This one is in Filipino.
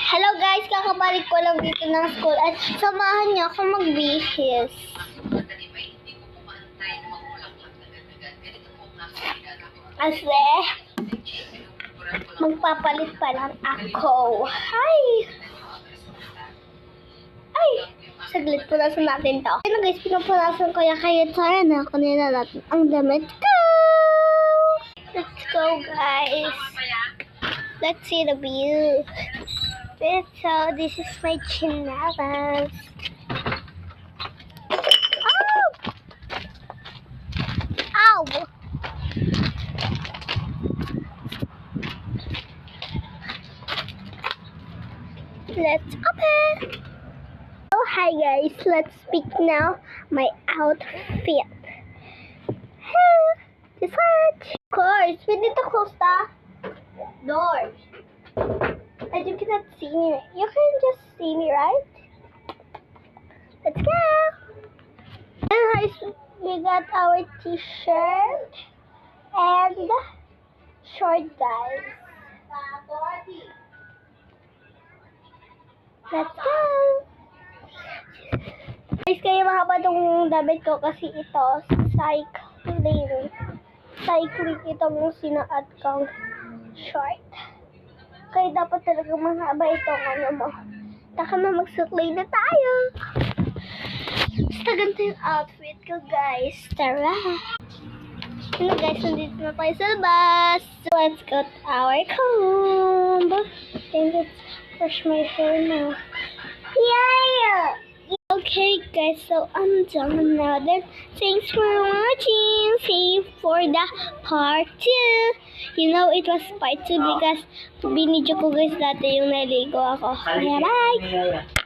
Hello guys, kakabalik ko lang dito ng school at samahan niyo ako magbihis. Kasi magpapalit pa lang ako. Ay, saglit punasan natin to. Ayun guys, pinupunasan ko yan kaya tara na kanina natin ang damit ko. Let's go guys. Let's see the view. So this is my chinelas. Oh! Ow! Let's open. Oh hi guys, let's pick now my outfit. This one. Of course, we need to close the doors. And you cannot see me. You can just see me, right? Let's go. And guys, we got our t-shirt and short guys. Let's go. Guys, kaya mahaba tong damit ko kasi ito cycling. Cycling itong sinuot kong short. Kaya dapat talaga mahaba itong ano mo. Taka na magsuklay na tayo. Basta ganito yung outfit ko guys. Tara! Ano guys, nandito na tayo sa labas. So, let's go to our comb. And let's brush my hair now. Yeah! Okay guys, so I'm done now then. Thanks for watching. See you for the part 2. You know it was part 2 because binidyo ko guys dati yung naligo ako. Kaya bye!